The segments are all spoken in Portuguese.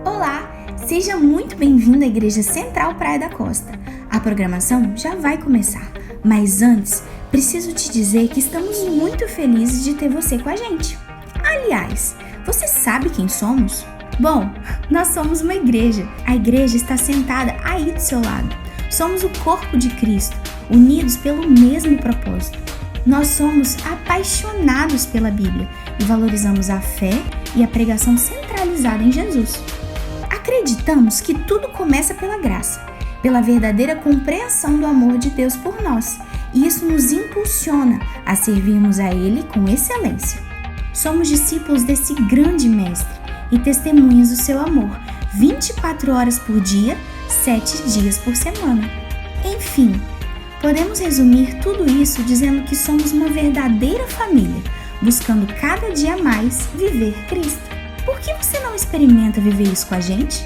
Olá, seja muito bem-vindo à Igreja Central Praia da Costa. A programação já vai começar, mas antes, preciso te dizer que estamos muito felizes de ter você com a gente. Aliás, você sabe quem somos? Bom, nós somos uma igreja. A igreja está sentada aí do seu lado. Somos o corpo de Cristo, unidos pelo mesmo propósito. Nós somos apaixonados pela Bíblia e valorizamos a fé e a pregação centralizada em Jesus. Acreditamos que tudo começa pela graça, pela verdadeira compreensão do amor de Deus por nós, e isso nos impulsiona a servirmos a Ele com excelência. Somos discípulos desse grande mestre e testemunhas do seu amor, 24 horas por dia, 7 dias por semana. Enfim, podemos resumir tudo isso dizendo que somos uma verdadeira família, buscando cada dia mais viver Cristo. Por que você não experimenta viver isso com a gente?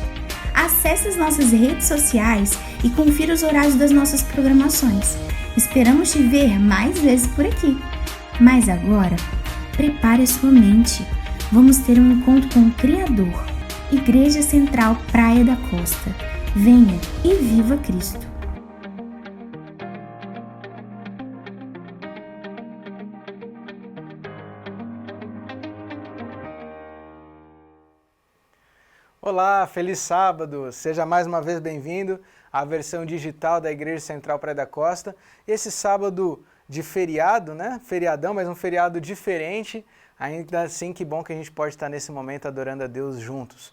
Acesse as nossas redes sociais e confira os horários das nossas programações. Esperamos te ver mais vezes por aqui. Mas agora, prepare a sua mente. Vamos ter um encontro com o Criador. Igreja Central Praia da Costa. Venha e viva Cristo. Olá, feliz sábado! Seja mais uma vez bem-vindo à versão digital da Igreja Central Praia da Costa. Esse sábado de feriado, né? Feriadão, mas um feriado diferente. Ainda assim, que bom que a gente pode estar nesse momento adorando a Deus juntos.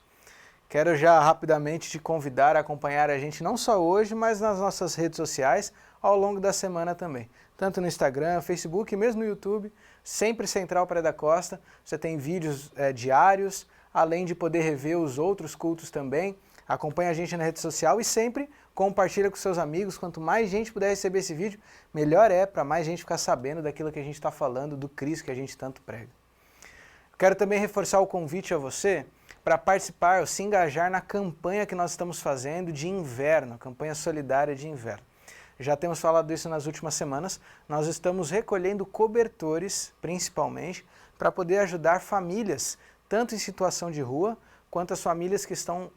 Quero já rapidamente te convidar a acompanhar a gente não só hoje, mas nas nossas redes sociais ao longo da semana também. Tanto no Instagram, Facebook e mesmo no YouTube, sempre Central Praia da Costa. Você tem vídeos diários, além de poder rever os outros cultos também. Acompanhe a gente na rede social e sempre compartilha com seus amigos. Quanto mais gente puder receber esse vídeo, melhor é para mais gente ficar sabendo daquilo que a gente está falando, do Cristo que a gente tanto prega. Quero também reforçar o convite a você para participar ou se engajar na campanha que nós estamos fazendo de inverno, a campanha solidária de inverno. Já temos falado isso nas últimas semanas. Nós estamos recolhendo cobertores, principalmente, para poder ajudar famílias tanto em situação de rua, quanto as famílias que estão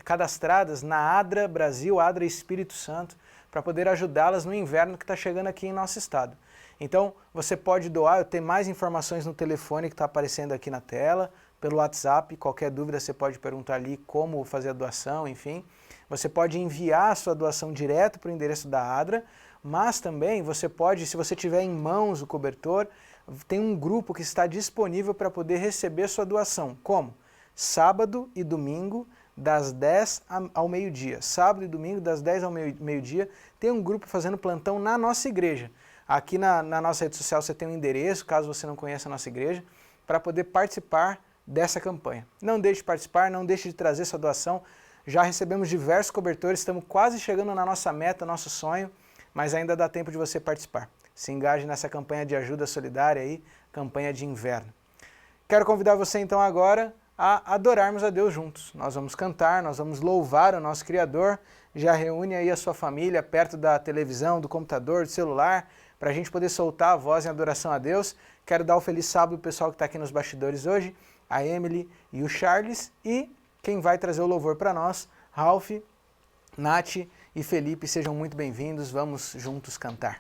cadastradas na ADRA Brasil, ADRA Espírito Santo, para poder ajudá-las no inverno que está chegando aqui em nosso estado. Então, você pode doar, eu tenho mais informações no telefone que está aparecendo aqui na tela, pelo WhatsApp, qualquer dúvida você pode perguntar ali como fazer a doação, enfim. Você pode enviar a sua doação direto para o endereço da ADRA, mas também você pode, se você tiver em mãos o cobertor, tem um grupo que está disponível para poder receber sua doação. Como? Sábado e domingo, das 10 ao meio-dia. Sábado e domingo, das 10 ao meio-dia, tem um grupo fazendo plantão na nossa igreja. Aqui na nossa rede social você tem um endereço, caso você não conheça a nossa igreja, para poder participar dessa campanha. Não deixe de participar, não deixe de trazer sua doação. Já recebemos diversos cobertores, estamos quase chegando na nossa meta, nosso sonho, mas ainda dá tempo de você participar. Se engaje nessa campanha de ajuda solidária aí, campanha de inverno. Quero convidar você então agora a adorarmos a Deus juntos. Nós vamos cantar, nós vamos louvar o nosso Criador. Já reúne aí a sua família perto da televisão, do computador, do celular, para a gente poder soltar a voz em adoração a Deus. Quero dar o feliz sábado ao pessoal que está aqui nos bastidores hoje, a Emily e o Charles, e quem vai trazer o louvor para nós, Ralph, Nath e Felipe, sejam muito bem-vindos, vamos juntos cantar.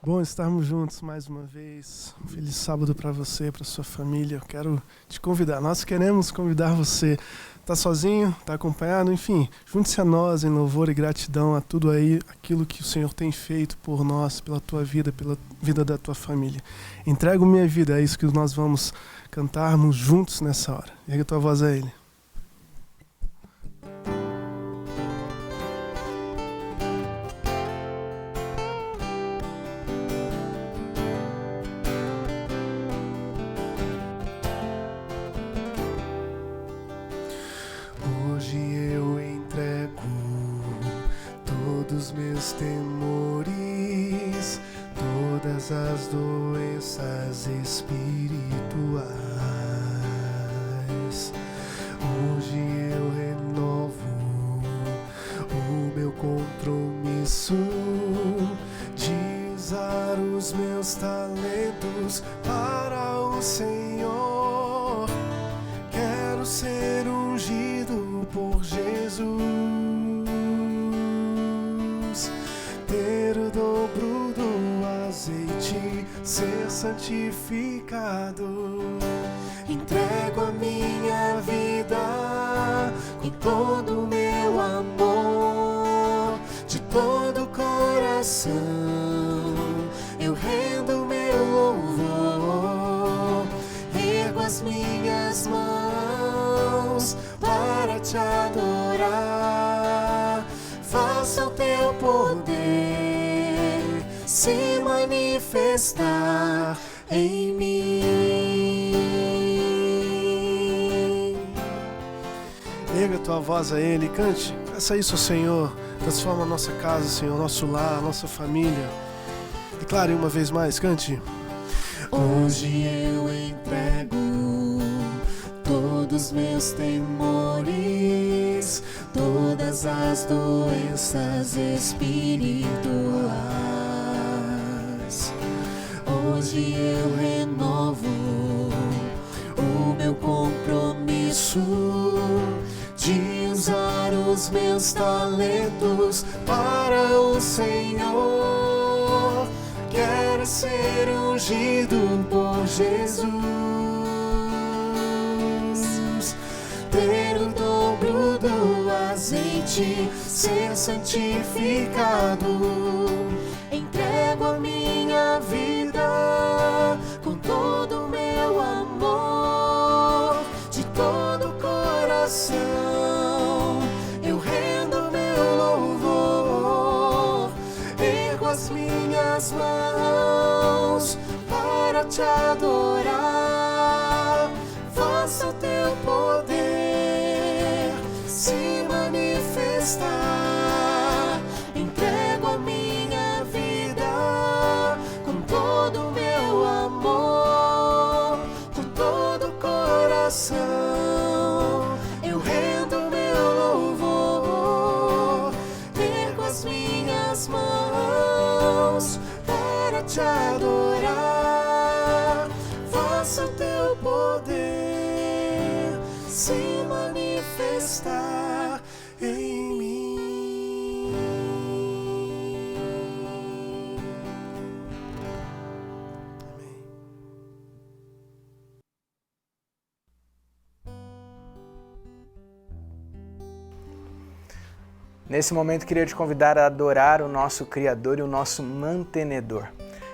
Bom estarmos juntos mais uma vez. Um feliz sábado para você, para sua família. Eu quero te convidar. Nós queremos convidar você. Tá sozinho? Tá acompanhado? Enfim, junte-se a nós em louvor e gratidão a tudo aí, aquilo que o Senhor tem feito por nós, pela tua vida, pela vida da tua família. Entrego minha vida, é isso que nós vamos cantarmos juntos nessa hora. Erga a tua voz a Ele. Meus temores, todas as doenças espirituais. Hoje eu renovo o meu compromisso de usar os meus talentos para o Senhor. Quero ser um ungido por Jesus, ter o dobro do azeite, ser santificado. Entrego a minha vida com todo o meu amor, de todo o coração. Eu rendo meu louvor, ergo as minhas mãos para te adorar. Faça o teu poder se manifestar em mim. Erga a tua voz a Ele, cante, peça isso ao Senhor. Transforma a nossa casa, Senhor, nosso lar, nossa família. Declare uma vez mais, cante. Hoje eu entrego todos meus temores, todas as doenças espirituais. Hoje eu renovo o meu compromisso de usar os meus talentos para o Senhor. Quero ser ungido por Jesus, ter o dobro do azeite, ser santificado. Entrego a minha vida com todo o meu amor, de todo o coração. Eu rendo meu louvor, ergo as minhas mãos para te adorar. Faça o teu poder se manifestar. Entrego a minha vida com todo o meu amor, com todo o coração. Eu rendo meu louvor, ergo as minhas mãos para te adorar. Faça o teu poder se manifestar em mim. Amém. Nesse momento, queria te convidar a adorar o nosso Criador e o nosso mantenedor.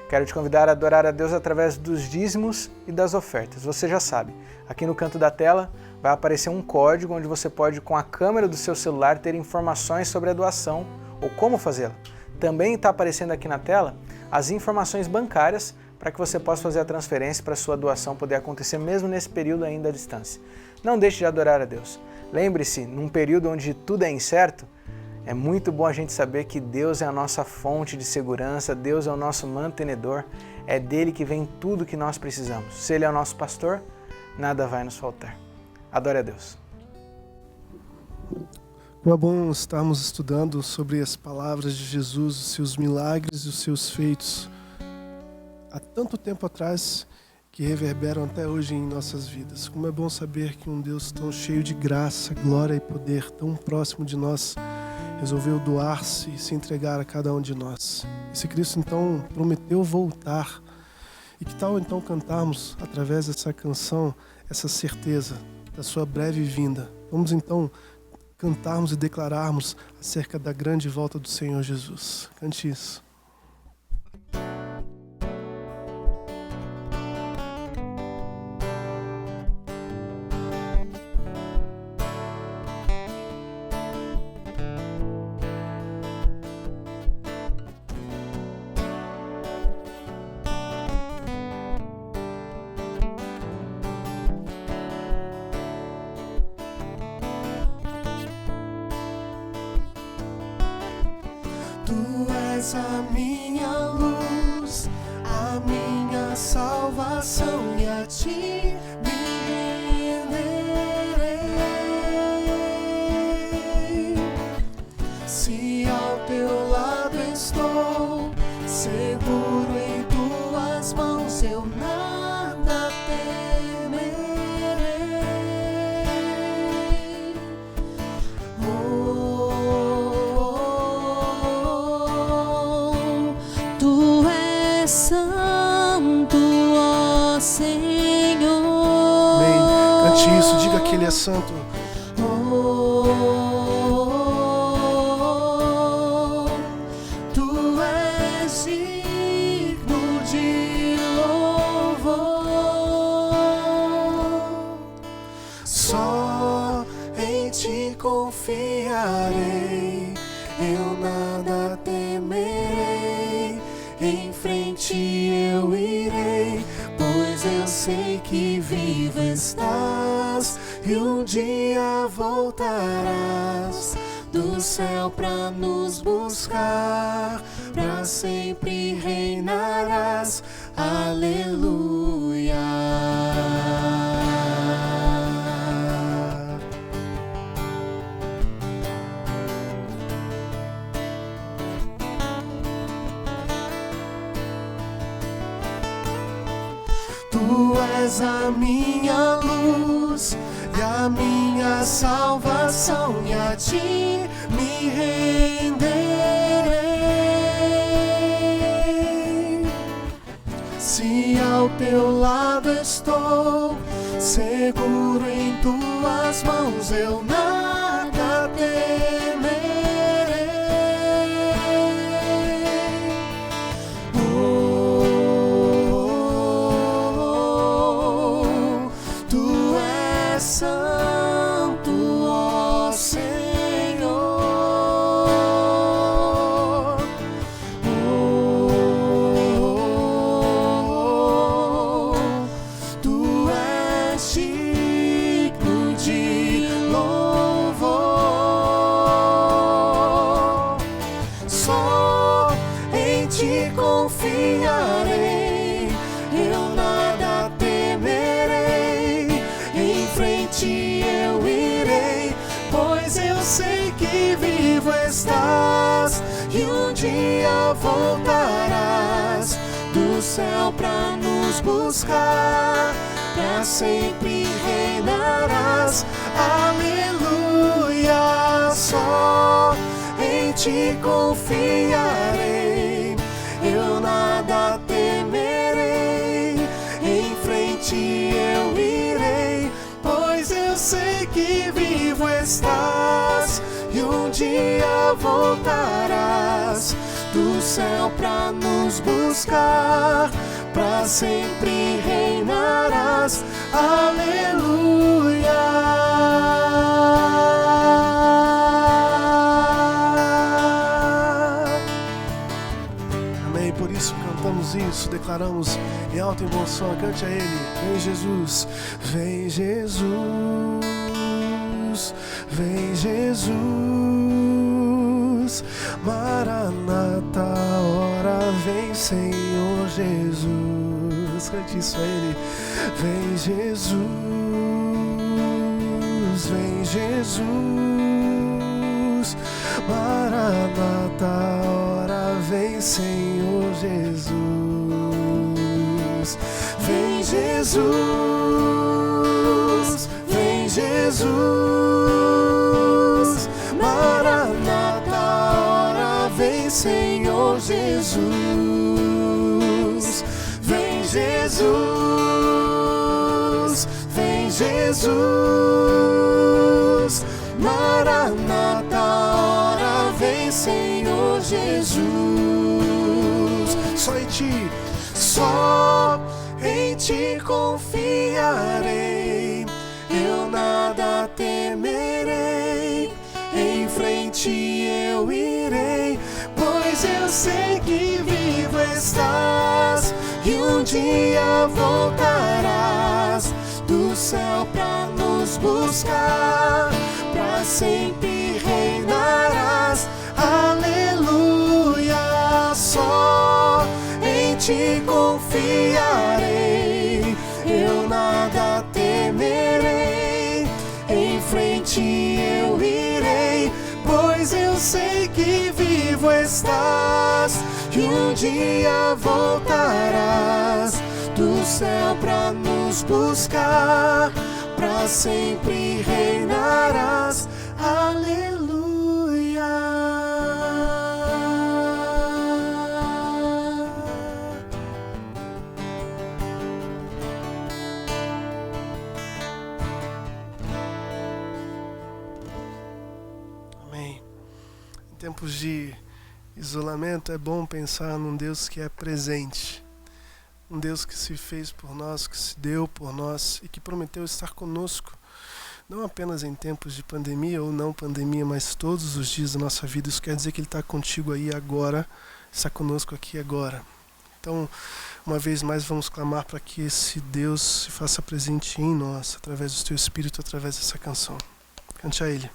Quero te convidar a adorar a Deus através dos dízimos e das ofertas. Você já sabe, aqui no canto da tela vai aparecer um código onde você pode, com a câmera do seu celular, ter informações sobre a doação ou como fazê-la. Também está aparecendo aqui na tela as informações bancárias para que você possa fazer a transferência para a sua doação poder acontecer mesmo nesse período ainda à distância. Não deixe de adorar a Deus. Lembre-se, num período onde tudo é incerto, é muito bom a gente saber que Deus é a nossa fonte de segurança, Deus é o nosso mantenedor, é dele que vem tudo que nós precisamos. Se Ele é o nosso pastor, nada vai nos faltar. Adore a Deus. Como é bom estarmos estudando sobre as palavras de Jesus, os seus milagres e os seus feitos há tanto tempo atrás que reverberam até hoje em nossas vidas. Como é bom saber que um Deus tão cheio de graça, glória e poder, tão próximo de nós, resolveu doar-se e se entregar a cada um de nós. Esse Cristo então prometeu voltar. E que tal então cantarmos através dessa canção essa certeza da sua breve vinda? Vamos então cantarmos e declararmos acerca da grande volta do Senhor Jesus. Cante isso. Tu és a minha luz, a minha salvação, e a ti me renderei. Se ao teu lado estou, seguro em tuas mãos, eu nada temerei. Cante isso, diga que Ele é santo. Tu és digno de louvor. Só em Ti confiarei, eu nada temerei. Em frente eu irei, pois eu sei que vivo estás e um dia voltarás do céu pra nos buscar, pra sempre reinarás. Aleluia. Tu és a minha luz e a minha salvação, e a Ti me renderei. Se ao Teu lado estou, seguro em Tuas mãos, eu nada temerei. Santo, ó Senhor, Tu és digno de louvor. Só em Ti confiarei, eu nada temerei. Em frente eu irei, pois eu sei que vivo estás e um dia voltarás do céu pra nos buscar, pra sempre reinarás. Aleluia. Só em Ti confiarei, eu nada temerei. Em frente eu irei, pois eu sei que vivo estás e um dia voltarás do céu pra nos buscar, pra sempre reinarás. Aleluia. Amém. Por isso cantamos isso, declaramos em alta e bom som. Cante a Ele. Vem Jesus, vem Jesus, vem Jesus. Maranata, ora vem Senhor Jesus. Cante isso a Ele. Vem Jesus, vem Jesus. Maranata, ora vem Senhor Jesus. Vem Jesus, vem Jesus. Maranata, ora vem Senhor Jesus. Vem Jesus, vem Jesus. Maranata, ora vem Senhor Jesus. Só em Ti, só em Ti confiarei, eu nada temerei. Em frente eu irei, pois eu sei que vivo estás e um dia voltarás do céu pra nos buscar, pra sempre reinarás. Aleluia. Só em Ti confiarei, eu nada temerei. Em frente eu irei, pois eu sei que vivo estás e um dia voltarás do céu pra nos buscar, pra sempre reinarás. Aleluia. tempos de isolamento é bom pensar num Deus que é presente. Um Deus que se fez por nós, que se deu por nós e que prometeu estar conosco, não apenas em tempos de pandemia ou não pandemia, mas todos os dias da nossa vida. Isso quer dizer que Ele está contigo aí agora, está conosco aqui agora. Então, uma vez mais, vamos clamar para que esse Deus se faça presente em nós, através do Teu Espírito, através dessa canção. Cante a Ele.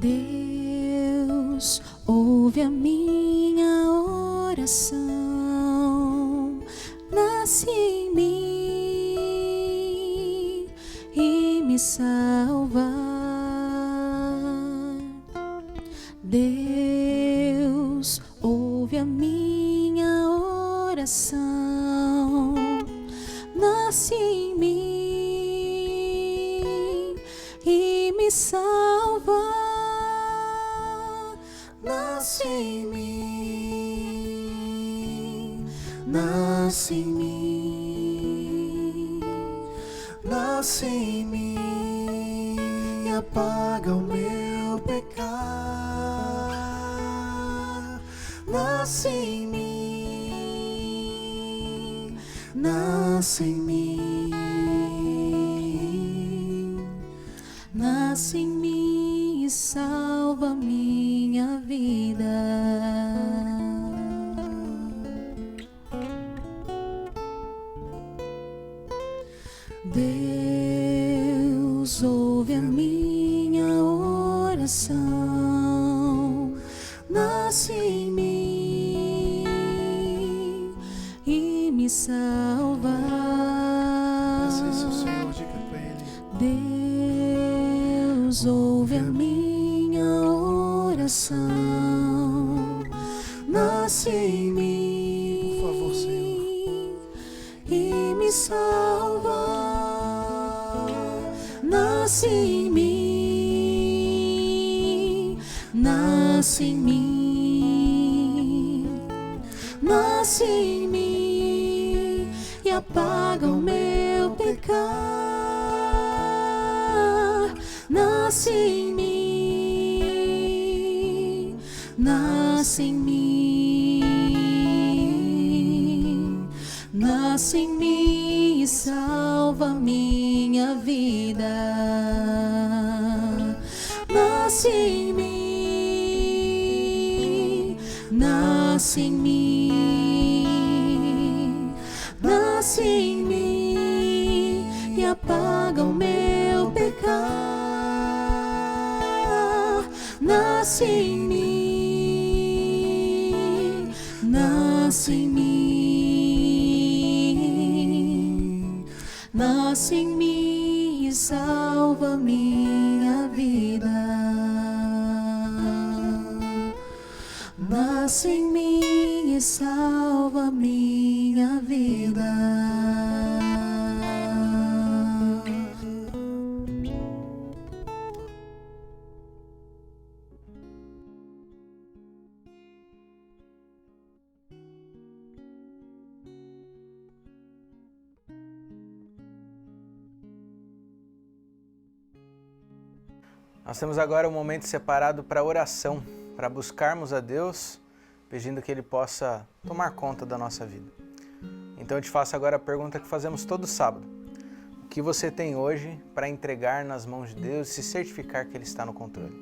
Deus, ouve a minha oração, nasce em mim e me salva. Deus, ouve a minha oração, nasce em mim e me salva. Nasce em mim, nasce em mim, nasce em mim e apaga o meu pecar. Nasce em mim, nasce em mim, Nasce em mim e salva minha vida. Deus, ouve a minha oração, nasce em mim e me salva. Peça isso ao Senhor, diga para Ele. Deus, ouve a minha oração, nasce em mim, Por favor, Senhor. e me salva. Nasce em mim, nasce em mim, nasce em mim e apaga o meu pecar. Nasce em mim, nasce em mim, nasce em mim e salva minha vida. Nasce em mim, nasce em mim, nasce em mim e apaga o meu pecar. Nasce em mim, nasce em mim, nasce em mim e salva minha vida. Nasce em mim e salva minha vida. Nós temos agora um momento separado para oração, para buscarmos a Deus, pedindo que Ele possa tomar conta da nossa vida. Então eu te faço agora a pergunta que fazemos todo sábado. O que você tem hoje para entregar nas mãos de Deus e se certificar que Ele está no controle?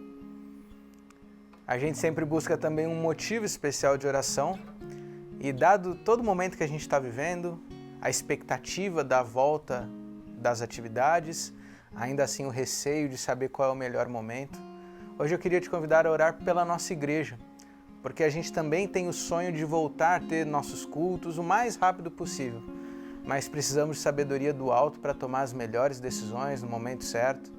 A gente sempre busca também um motivo especial de oração e dado todo o momento que a gente está vivendo, a expectativa da volta das atividades, ainda assim o receio de saber qual é o melhor momento, hoje eu queria te convidar a orar pela nossa igreja, porque a gente também tem o sonho de voltar a ter nossos cultos o mais rápido possível, mas precisamos de sabedoria do alto para tomar as melhores decisões no momento certo.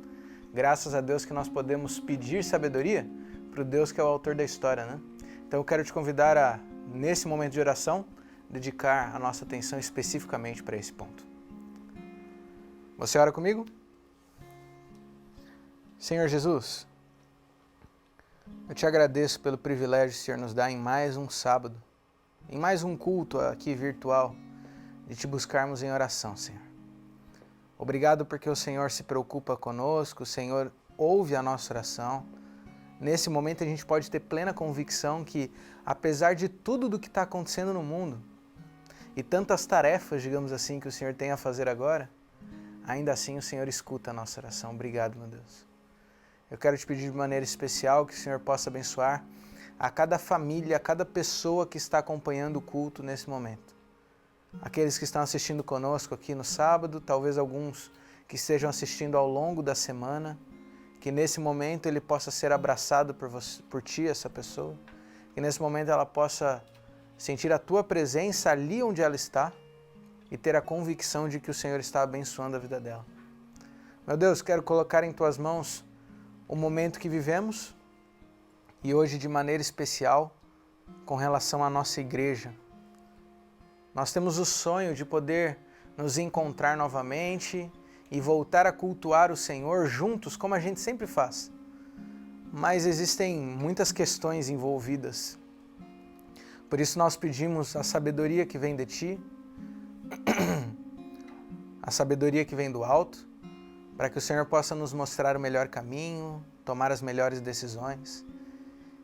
Graças a Deus que nós podemos pedir sabedoria para o Deus que é o autor da história, né? Então eu quero te convidar a, nesse momento de oração, dedicar a nossa atenção especificamente para esse ponto. Você ora comigo? Senhor Jesus, Eu te agradeço pelo privilégio que o Senhor nos dá em mais um sábado, em mais um culto aqui virtual, de te buscarmos em oração, Senhor. Obrigado porque o Senhor se preocupa conosco, o Senhor ouve a nossa oração. Nesse momento a gente pode ter plena convicção que, apesar de tudo do que está acontecendo no mundo e tantas tarefas, digamos assim, que o Senhor tem a fazer agora, ainda assim o Senhor escuta a nossa oração. Obrigado, meu Deus. Eu quero te pedir de maneira especial que o Senhor possa abençoar a cada família, a cada pessoa que está acompanhando o culto nesse momento. Aqueles que estão assistindo conosco aqui no sábado, talvez alguns que estejam assistindo ao longo da semana, que nesse momento ele possa ser abraçado por ti, essa pessoa, que nesse momento ela possa sentir a tua presença ali onde ela está e ter a convicção de que o Senhor está abençoando a vida dela. Meu Deus, quero colocar em tuas mãos o momento que vivemos e hoje de maneira especial com relação à nossa igreja. Nós temos o sonho de poder nos encontrar novamente e voltar a cultuar o Senhor juntos, como a gente sempre faz. Mas existem muitas questões envolvidas. Por isso nós pedimos a sabedoria que vem de Ti, a sabedoria que vem do alto, para que o Senhor possa nos mostrar o melhor caminho, tomar as melhores decisões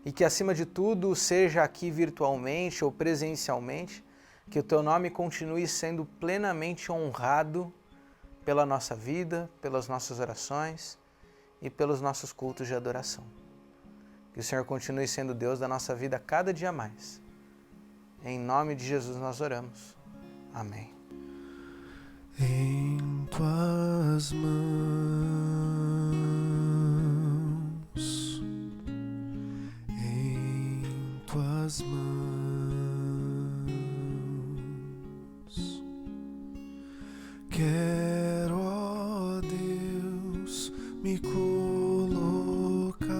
e que, acima de tudo, seja aqui virtualmente ou presencialmente, que o Teu nome continue sendo plenamente honrado pela nossa vida, pelas nossas orações e pelos nossos cultos de adoração. Que o Senhor continue sendo Deus da nossa vida cada dia mais. Em nome de Jesus nós oramos. Amém. Em tuas mãos, em tuas mãos, quero, ó Deus, me colocar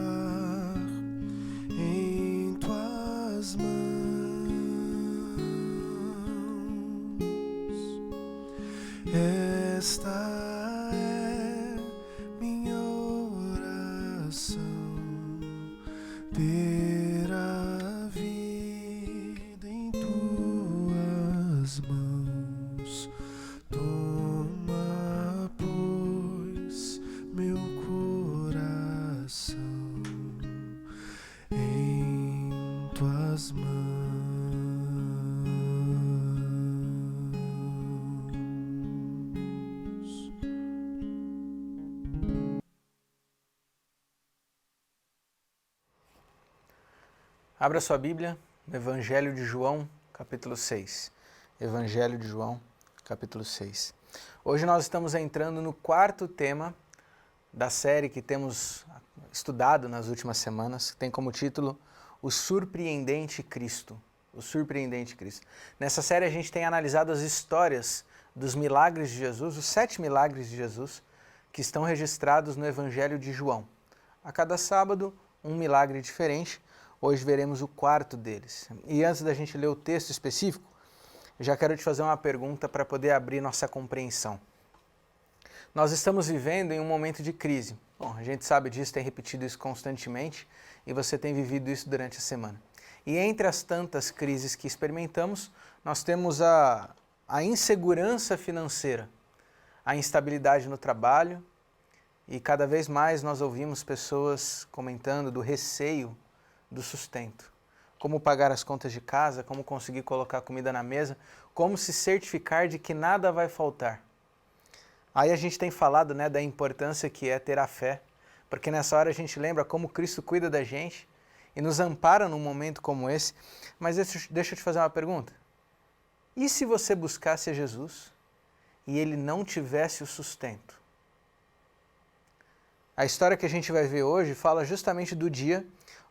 em tuas mãos. Esta é minha oração, ter a vida em tuas mãos. Toma, pois, meu coração em tuas mãos. Abra sua Bíblia no Evangelho de João, capítulo 6. Evangelho de João, capítulo 6. Hoje nós estamos entrando no quarto tema da série que temos estudado nas últimas semanas, que tem como título O Surpreendente Cristo. O Surpreendente Cristo. Nessa série a gente tem analisado as histórias dos milagres de Jesus, os 7 milagres de Jesus, que estão registrados no Evangelho de João. A cada sábado, um milagre diferente. Hoje veremos o quarto deles. E antes da gente ler o texto específico, já quero te fazer uma pergunta para poder abrir nossa compreensão. Nós estamos vivendo em um momento de crise. Bom, a gente sabe disso, tem repetido isso constantemente e você tem vivido isso durante a semana. E entre as tantas crises que experimentamos, nós temos a insegurança financeira, a instabilidade no trabalho e cada vez mais nós ouvimos pessoas comentando do receio do sustento. Como pagar as contas de casa, como conseguir colocar comida na mesa, como se certificar de que nada vai faltar. Aí a gente tem falado, da importância que é ter a fé, porque nessa hora a gente lembra como Cristo cuida da gente e nos ampara num momento como esse. Mas deixa eu te fazer uma pergunta. E se você buscasse a Jesus e Ele não tivesse o sustento? A história que a gente vai ver hoje fala justamente do dia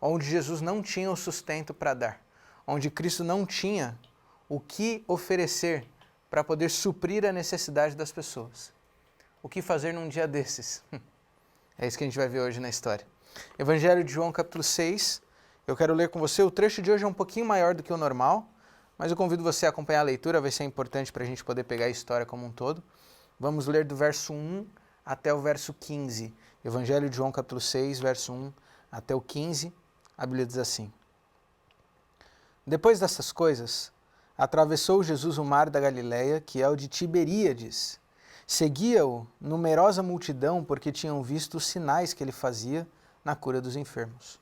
onde Jesus não tinha o sustento para dar, onde Cristo não tinha o que oferecer para poder suprir a necessidade das pessoas. O que fazer num dia desses? É isso que a gente vai ver hoje na história. Evangelho de João, capítulo 6. Eu quero ler com você. O trecho de hoje é um pouquinho maior do que o normal, mas eu convido você a acompanhar a leitura, vai ser importante para a gente poder pegar a história como um todo. Vamos ler do verso 1 até o verso 15. Evangelho de João, capítulo 6, verso 1 até o 15. A Bíblia diz assim: Depois dessas coisas, atravessou Jesus o mar da Galileia, que é o de Tiberíades. Seguia-o numerosa multidão, porque tinham visto os sinais que ele fazia na cura dos enfermos.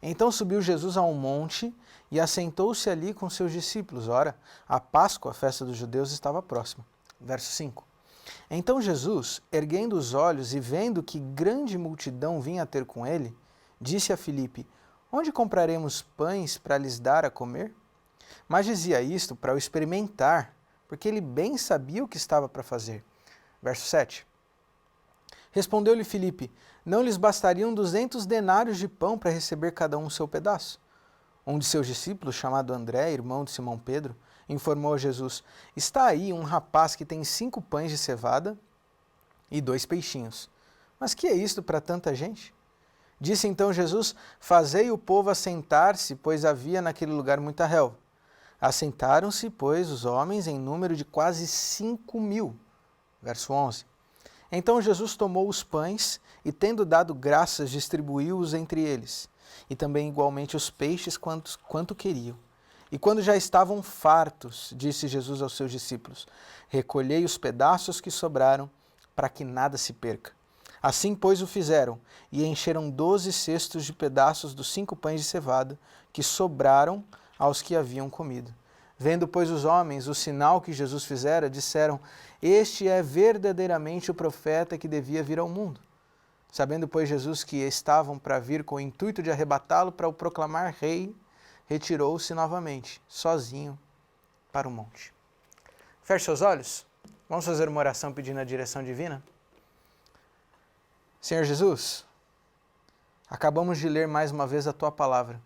Então subiu Jesus a um monte e assentou-se ali com seus discípulos. Ora, a Páscoa, a festa dos judeus, estava próxima. Verso 5. Então Jesus, erguendo os olhos e vendo que grande multidão vinha ter com ele, disse a Filipe: Onde compraremos pães para lhes dar a comer? Mas dizia isto para o experimentar, porque ele bem sabia o que estava para fazer. Verso 7. Respondeu-lhe Filipe: Não lhes bastariam 200 denários de pão para receber cada um o seu pedaço? Um de seus discípulos, chamado André, irmão de Simão Pedro, informou a Jesus: Está aí um rapaz que tem 5 pães de cevada e 2 peixinhos. Mas que é isto para tanta gente? Disse então Jesus: Fazei o povo assentar-se, pois havia naquele lugar muita relva. Assentaram-se, pois, os homens em número de quase 5.000. Verso 11. Então Jesus tomou os pães e, tendo dado graças, distribuiu-os entre eles, e também igualmente os peixes quanto queriam. E quando já estavam fartos, disse Jesus aos seus discípulos: Recolhei os pedaços que sobraram, para que nada se perca. Assim, pois, o fizeram, e encheram 12 cestos de pedaços dos 5 pães de cevada, que sobraram aos que haviam comido. Vendo, pois, os homens o sinal que Jesus fizera, disseram: Este é verdadeiramente o profeta que devia vir ao mundo. Sabendo, pois, Jesus que estavam para vir com o intuito de arrebatá-lo para o proclamar rei, retirou-se novamente, sozinho, para o monte. Feche seus olhos. Vamos fazer uma oração pedindo a direção divina? Senhor Jesus, acabamos de ler mais uma vez a Tua palavra.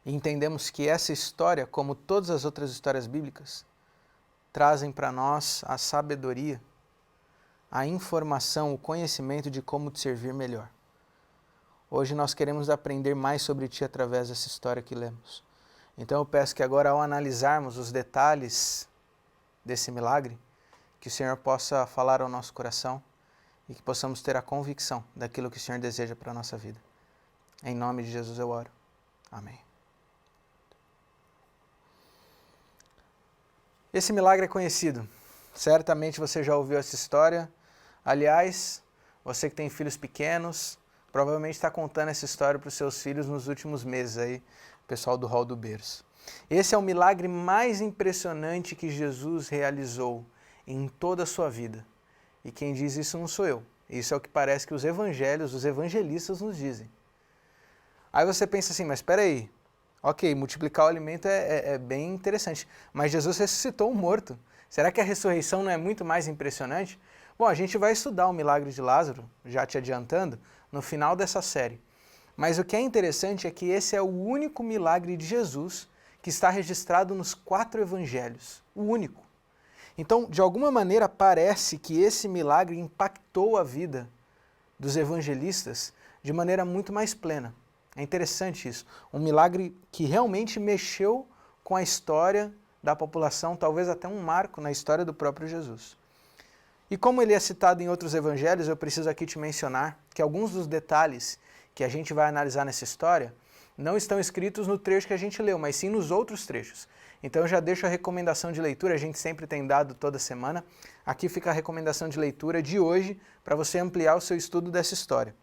E entendemos que essa história, como todas as outras histórias bíblicas, trazem para nós a sabedoria, a informação, o conhecimento de como te servir melhor. Hoje nós queremos aprender mais sobre Ti através dessa história que lemos. Então eu peço que agora, ao analisarmos os detalhes desse milagre, que o Senhor possa falar ao nosso coração e que possamos ter a convicção daquilo que o Senhor deseja para a nossa vida. Em nome de Jesus eu oro. Amém. Esse milagre é conhecido. Certamente você já ouviu essa história. Aliás, você que tem filhos pequenos, provavelmente está contando essa história para os seus filhos nos últimos meses aí, pessoal do Hall do Berço. Esse é o milagre mais impressionante que Jesus realizou em toda a sua vida. E quem diz isso não sou eu. Isso é o que parece que os evangelhos, os evangelistas nos dizem. Aí você pensa assim, mas espera aí. Ok, multiplicar o alimento é bem interessante, mas Jesus ressuscitou um morto. Será que a ressurreição não é muito mais impressionante? Bom, a gente vai estudar o milagre de Lázaro, já te adiantando, no final dessa série. Mas o que é interessante é que esse é o único milagre de Jesus que está registrado nos 4 evangelhos. O único. Então, de alguma maneira, parece que esse milagre impactou a vida dos evangelistas de maneira muito mais plena. É interessante isso. Um milagre que realmente mexeu com a história da população, talvez até um marco na história do próprio Jesus. E como ele é citado em outros evangelhos, eu preciso aqui te mencionar que alguns dos detalhes que a gente vai analisar nessa história não estão escritos no trecho que a gente leu, mas sim nos outros trechos. Então eu já deixo a recomendação de leitura, a gente sempre tem dado toda semana. Aqui fica a recomendação de leitura de hoje para você ampliar o seu estudo dessa história.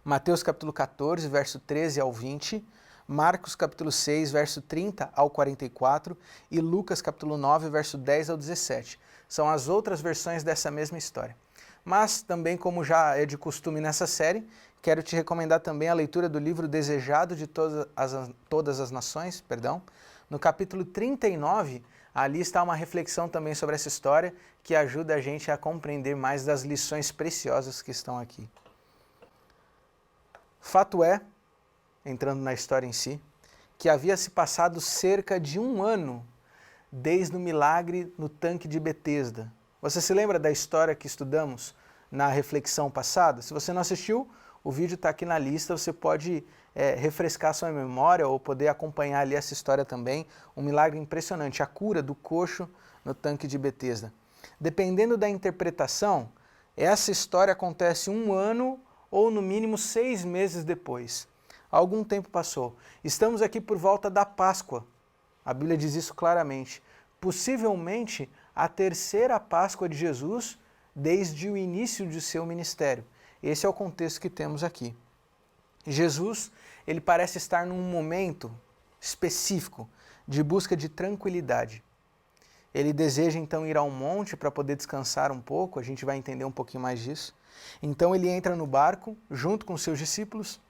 Mateus capítulo 14, verso 13 ao 20, Marcos capítulo 6, verso 30 ao 44 e Lucas capítulo 9, verso 10 ao 17. São as outras versões dessa mesma história. Mas também, como já é de costume nessa série, quero te recomendar também a leitura do livro Desejado de Todas as Nações, no capítulo 39, ali está uma reflexão também sobre essa história que ajuda a gente a compreender mais das lições preciosas que estão aqui. Fato é, entrando na história em si, que havia se passado cerca de 1 ano desde o milagre no tanque de Betesda. Você se lembra da história que estudamos na reflexão passada? Se você não assistiu, o vídeo está aqui na lista, você pode refrescar sua memória ou poder acompanhar ali essa história também. Um milagre impressionante, a cura do coxo no tanque de Betesda. Dependendo da interpretação, essa história acontece 1 ano ou no mínimo 6 meses depois. algum tempo passou. Estamos aqui por volta da Páscoa. A Bíblia diz isso claramente. Possivelmente a terceira Páscoa de Jesus desde o início de seu ministério. Esse é o contexto que temos aqui. Jesus, ele parece estar num momento específico de busca de tranquilidade. Ele deseja então ir ao monte para poder descansar um pouco, a gente vai entender um pouquinho mais disso. Então ele entra no barco junto com seus discípulos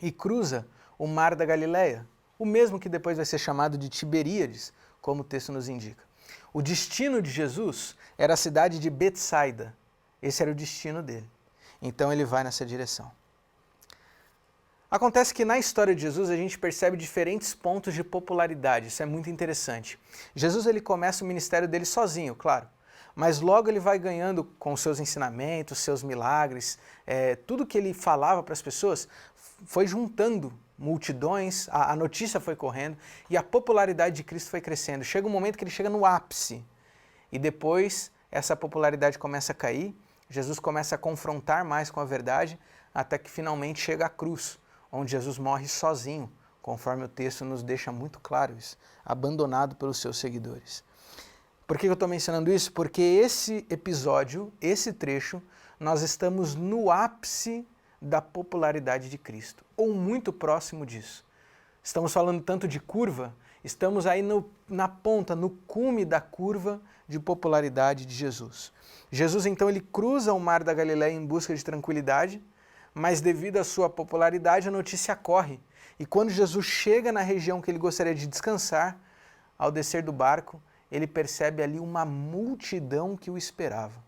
e cruza o mar da Galileia, o mesmo que depois vai ser chamado de Tiberíades, como o texto nos indica. O destino de Jesus era a cidade de Betsaida. Esse era o destino dele. Então ele vai nessa direção. Acontece que na história de Jesus a gente percebe diferentes pontos de popularidade, isso é muito interessante. Jesus ele começa o ministério dele sozinho, claro, mas logo ele vai ganhando com seus ensinamentos, seus milagres, tudo que ele falava para as pessoas foi juntando multidões, a notícia foi correndo e a popularidade de Cristo foi crescendo. Chega um momento que ele chega no ápice e depois essa popularidade começa a cair, Jesus começa a confrontar mais com a verdade até que finalmente chega à cruz, onde Jesus morre sozinho, conforme o texto nos deixa muito claro isso, abandonado pelos seus seguidores. Por que eu estou mencionando isso? Porque esse episódio, esse trecho, nós estamos no ápice da popularidade de Cristo, ou muito próximo disso. Estamos falando tanto de curva, estamos aí na ponta, no cume da curva de popularidade de Jesus. Jesus então ele cruza o mar da Galileia em busca de tranquilidade, mas devido à sua popularidade a notícia corre. E quando Jesus chega na região que ele gostaria de descansar, ao descer do barco, ele percebe ali uma multidão que o esperava.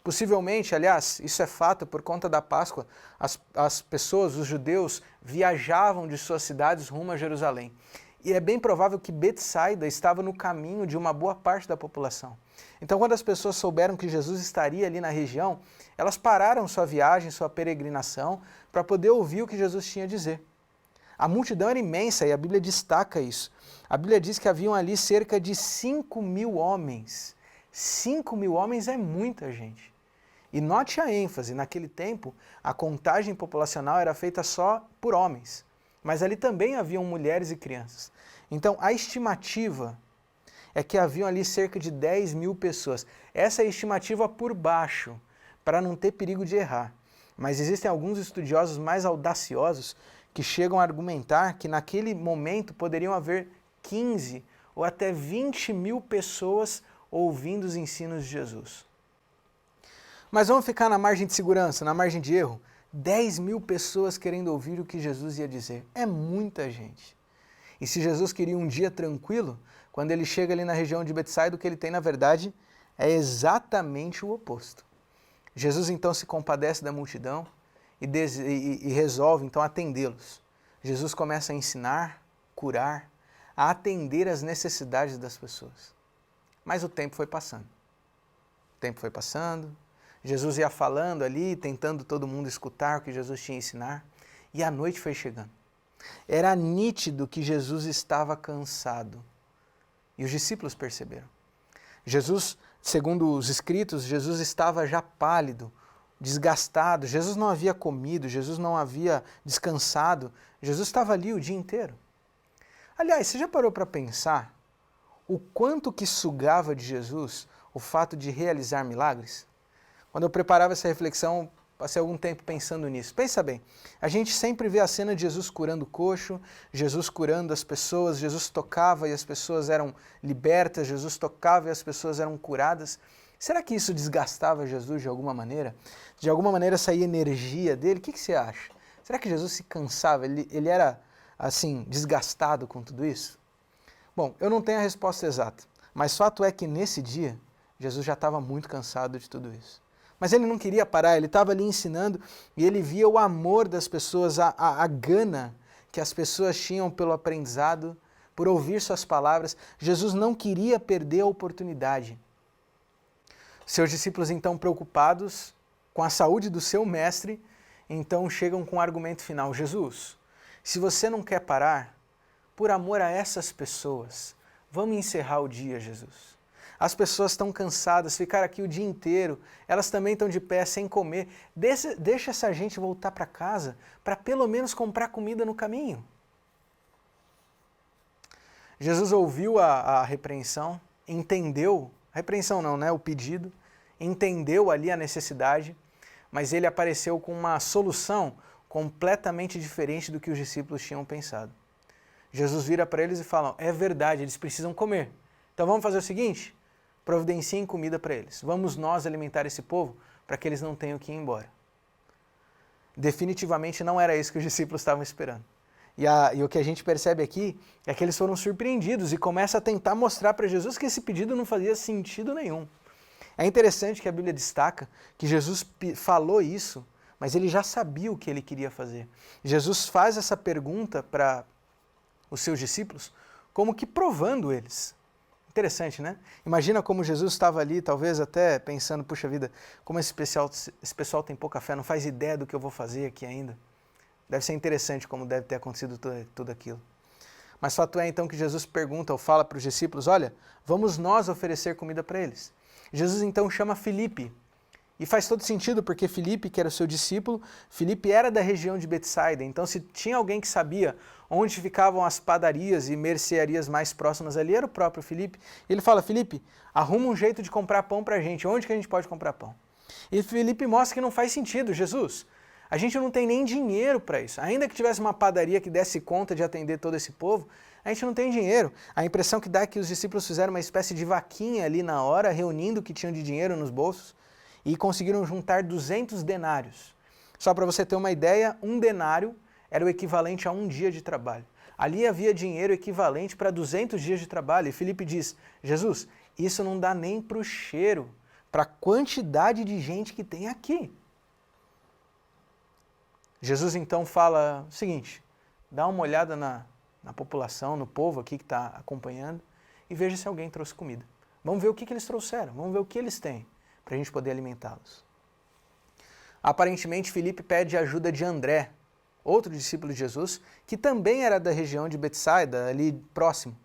Possivelmente, aliás, isso é fato, por conta da Páscoa, as pessoas, os judeus, viajavam de suas cidades rumo a Jerusalém. E é bem provável que Betsaida estava no caminho de uma boa parte da população. Então, quando as pessoas souberam que Jesus estaria ali na região, elas pararam sua viagem, sua peregrinação, para poder ouvir o que Jesus tinha a dizer. A multidão era imensa e a Bíblia destaca isso. A Bíblia diz que haviam ali cerca de 5.000 homens. 5.000 homens é muita gente. E note a ênfase, naquele tempo, a contagem populacional era feita só por homens. Mas ali também haviam mulheres e crianças. Então, a estimativa é que haviam ali cerca de 10.000 pessoas. Essa é a estimativa por baixo, para não ter perigo de errar. Mas existem alguns estudiosos mais audaciosos que chegam a argumentar que naquele momento poderiam haver 15 ou até 20.000 pessoas ouvindo os ensinos de Jesus. Mas vamos ficar na margem de segurança, na margem de erro. 10.000 pessoas querendo ouvir o que Jesus ia dizer. É muita gente. E se Jesus queria um dia tranquilo, quando ele chega ali na região de Betsaida, o que ele tem, na verdade, é exatamente o oposto. Jesus então se compadece da multidão e resolve então atendê-los. Jesus começa a ensinar, curar, a atender às necessidades das pessoas. Mas o tempo foi passando. O tempo foi passando, Jesus ia falando ali, tentando todo mundo escutar o que Jesus tinha a ensinar, e a noite foi chegando. Era nítido que Jesus estava cansado, e os discípulos perceberam. Jesus, segundo os escritos, Jesus estava já pálido, desgastado, Jesus não havia comido, Jesus não havia descansado, Jesus estava ali o dia inteiro. Aliás, você já parou para pensar o quanto que sugava de Jesus o fato de realizar milagres? Quando eu preparava essa reflexão, passei algum tempo pensando nisso. Pensa bem, a gente sempre vê a cena de Jesus curando o coxo, Jesus curando as pessoas, Jesus tocava e as pessoas eram libertas, Jesus tocava e as pessoas eram curadas. Será que isso desgastava Jesus de alguma maneira? De alguma maneira saía energia dele? O que você acha? Será que Jesus se cansava? Ele era, assim, desgastado com tudo isso? Bom, eu não tenho a resposta exata, mas fato é que nesse dia, Jesus já estava muito cansado de tudo isso. Mas ele não queria parar, ele estava ali ensinando e ele via o amor das pessoas, a gana que as pessoas tinham pelo aprendizado, por ouvir suas palavras. Jesus não queria perder a oportunidade. Seus discípulos, então, preocupados com a saúde do seu mestre, então chegam com o argumento final: Jesus, se você não quer parar, por amor a essas pessoas, vamos encerrar o dia, Jesus. as pessoas estão cansadas, ficaram aqui o dia inteiro, elas também estão de pé sem comer. Deixa essa gente voltar para casa para pelo menos comprar comida no caminho. Jesus ouviu a repreensão, entendeu, a repreensão não, né, o pedido, entendeu ali a necessidade, mas ele apareceu com uma solução completamente diferente do que os discípulos tinham pensado. Jesus vira para eles e fala, é verdade, eles precisam comer. Então vamos fazer o seguinte, providenciem comida para eles. Vamos nós alimentar esse povo para que eles não tenham que ir embora. Definitivamente não era isso que os discípulos estavam esperando. E o que a gente percebe aqui é que eles foram surpreendidos e começam a tentar mostrar para Jesus que esse pedido não fazia sentido nenhum. É interessante que a Bíblia destaca que Jesus falou isso, mas ele já sabia o que ele queria fazer. Jesus faz essa pergunta para os seus discípulos como que provando eles. Interessante, né? Imagina como Jesus estava ali, talvez até pensando, puxa vida, como esse pessoal tem pouca fé, não faz ideia do que eu vou fazer aqui ainda. Deve ser interessante como deve ter acontecido tudo aquilo. Mas fato é então que Jesus pergunta ou fala para os discípulos, olha, vamos nós oferecer comida para eles. Jesus então chama Filipe. E faz todo sentido, porque Filipe, que era o seu discípulo, Filipe era da região de Betsaida. Então, se tinha alguém que sabia onde ficavam as padarias e mercearias mais próximas ali, era o próprio Filipe. Ele fala, Filipe, arruma um jeito de comprar pão para a gente. Onde que a gente pode comprar pão? E Filipe mostra que não faz sentido. Jesus, a gente não tem nem dinheiro para isso. Ainda que tivesse uma padaria que desse conta de atender todo esse povo, a gente não tem dinheiro. A impressão que dá é que os discípulos fizeram uma espécie de vaquinha ali na hora, reunindo o que tinham de dinheiro nos bolsos, e conseguiram juntar 200 denários. Só para você ter uma ideia, um denário era o equivalente a um dia de trabalho. Ali havia dinheiro equivalente para 200 dias de trabalho. E Filipe diz, Jesus, isso não dá nem para o cheiro, para a quantidade de gente que tem aqui. Jesus então fala o seguinte, dá uma olhada na população, no povo aqui que está acompanhando e veja se alguém trouxe comida. Vamos ver o que eles trouxeram, vamos ver o que eles têm, para a gente poder alimentá-los. Aparentemente, Filipe pede ajuda de André, outro discípulo de Jesus, que também era da região de Betsaida, ali próximo.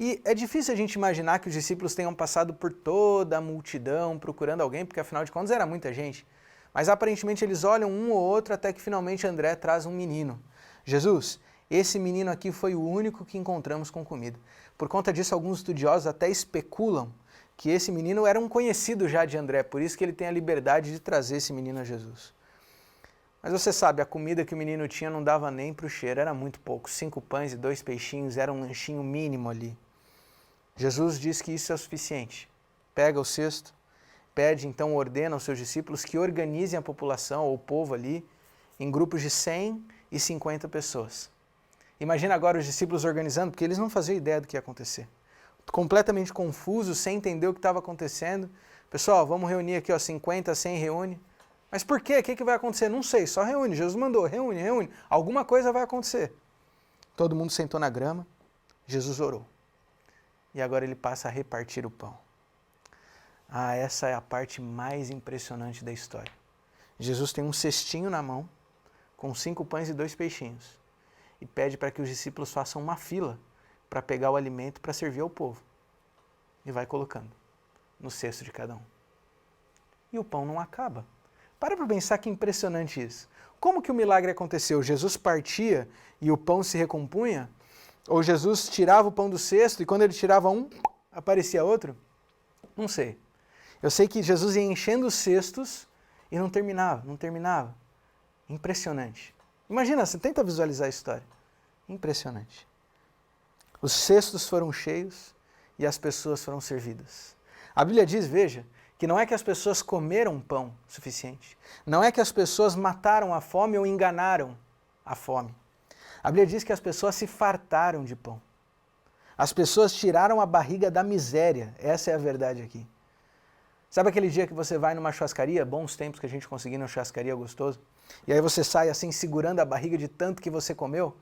E é difícil a gente imaginar que os discípulos tenham passado por toda a multidão procurando alguém, porque afinal de contas era muita gente. Mas aparentemente eles olham um ou outro até que finalmente André traz um menino. Jesus, esse menino aqui foi o único que encontramos com comida. Por conta disso, alguns estudiosos até especulam que esse menino era um conhecido já de André, por isso que ele tem a liberdade de trazer esse menino a Jesus. Mas você sabe, a comida que o menino tinha não dava nem para o cheiro, era muito pouco. 5 pães e 2 peixinhos, era um lanchinho mínimo ali. Jesus diz que isso é o suficiente. Pega o cesto, pede, então ordena aos seus discípulos que organizem a população, ou o povo ali, em grupos de 100 e 50 pessoas. Imagina agora os discípulos organizando, porque eles não faziam ideia do que ia acontecer. Completamente confusos, sem entender o que estava acontecendo. Pessoal, vamos reunir aqui, 50, 100 reúne. Mas por quê? O que vai acontecer? Não sei, só reúne. Jesus mandou, reúne. Alguma coisa vai acontecer. Todo mundo sentou na grama, Jesus orou. E agora ele passa a repartir o pão. Essa é a parte mais impressionante da história. Jesus tem um cestinho na mão, com 5 pães e 2 peixinhos. E pede para que os discípulos façam uma fila para pegar o alimento para servir ao povo. E vai colocando no cesto de cada um. E o pão não acaba. Para pensar que impressionante isso. Como que o milagre aconteceu? Jesus partia e o pão se recompunha? Ou Jesus tirava o pão do cesto e quando ele tirava um, aparecia outro? Não sei. Eu sei que Jesus ia enchendo os cestos e não terminava. Impressionante. Imagina, você tenta visualizar a história. Impressionante. Os cestos foram cheios e as pessoas foram servidas. A Bíblia diz, veja, que não é que as pessoas comeram pão suficiente. Não é que as pessoas mataram a fome ou enganaram a fome. A Bíblia diz que as pessoas se fartaram de pão. As pessoas tiraram a barriga da miséria. Essa é a verdade aqui. Sabe aquele dia que você vai numa churrascaria, bons tempos que a gente conseguiu numa churrascaria gostoso, e aí você sai assim segurando a barriga de tanto que você comeu?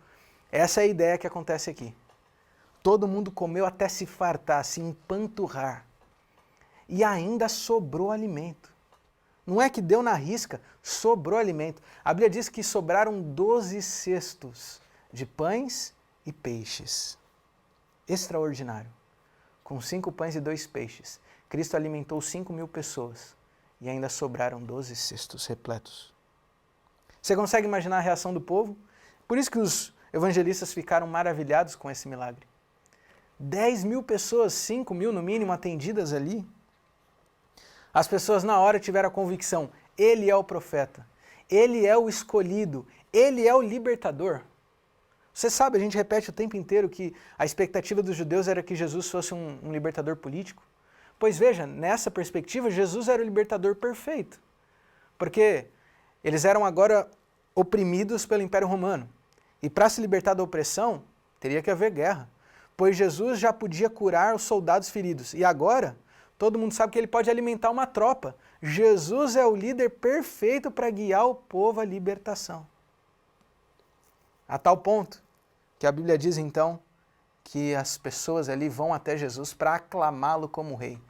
Essa é a ideia que acontece aqui. Todo mundo comeu até se fartar, se empanturrar. E ainda sobrou alimento. Não é que deu na risca, sobrou alimento. A Bíblia diz que sobraram 12 cestos de pães e peixes. Extraordinário. com 5 pães e 2 peixes, Cristo alimentou 5.000 pessoas e ainda sobraram 12 cestos repletos. Você consegue imaginar a reação do povo? Por isso que os evangelistas ficaram maravilhados com esse milagre. 10.000 pessoas, 5.000 no mínimo, atendidas ali. As pessoas na hora tiveram a convicção, ele é o profeta, ele é o escolhido, ele é o libertador. Você sabe, a gente repete o tempo inteiro que a expectativa dos judeus era que Jesus fosse um libertador político. Pois veja, nessa perspectiva, Jesus era o libertador perfeito. Porque eles eram agora oprimidos pelo Império Romano. E para se libertar da opressão, teria que haver guerra. Pois Jesus já podia curar os soldados feridos. E agora, todo mundo sabe que ele pode alimentar uma tropa. Jesus é o líder perfeito para guiar o povo à libertação. A tal ponto que a Bíblia diz então que as pessoas ali vão até Jesus para aclamá-lo como rei.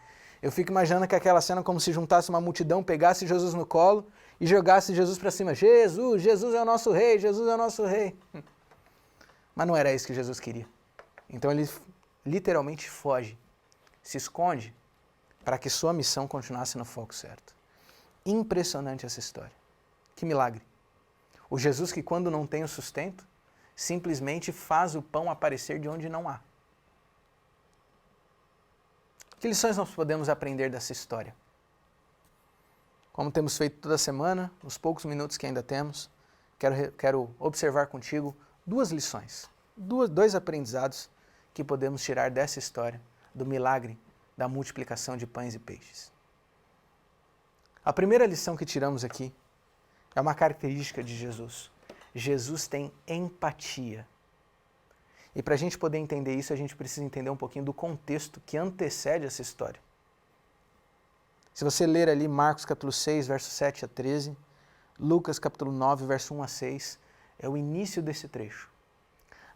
Eu fico imaginando que aquela cena como se juntasse uma multidão, pegasse Jesus no colo e jogasse Jesus para cima. Jesus, Jesus é o nosso rei, Jesus é o nosso rei. Mas não era isso que Jesus queria. Então ele literalmente foge, se esconde para que sua missão continuasse no foco certo. Impressionante essa história. Que milagre. O Jesus que quando não tem o sustento, simplesmente faz o pão aparecer de onde não há. Que lições nós podemos aprender dessa história? Como temos feito toda semana, nos poucos minutos que ainda temos, quero observar contigo 2 lições, 2 aprendizados que podemos tirar dessa história, do milagre da multiplicação de pães e peixes. A primeira lição que tiramos aqui é uma característica de Jesus. Jesus tem empatia. E para a gente poder entender isso, a gente precisa entender um pouquinho do contexto que antecede essa história. Se você ler ali Marcos capítulo 6, verso 7 a 13, Lucas capítulo 9, verso 1 a 6, é o início desse trecho.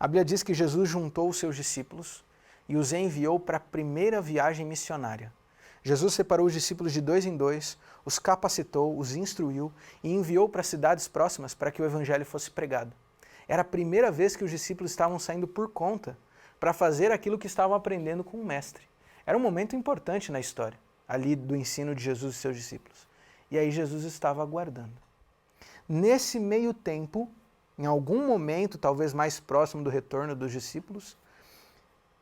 A Bíblia diz que Jesus juntou os seus discípulos e os enviou para a primeira viagem missionária. Jesus separou os discípulos de 2 em 2, os capacitou, os instruiu e enviou para cidades próximas para que o evangelho fosse pregado. Era a primeira vez que os discípulos estavam saindo por conta para fazer aquilo que estavam aprendendo com o mestre. Era um momento importante na história, ali do ensino de Jesus e seus discípulos. E aí Jesus estava aguardando. Nesse meio tempo, em algum momento, talvez mais próximo do retorno dos discípulos,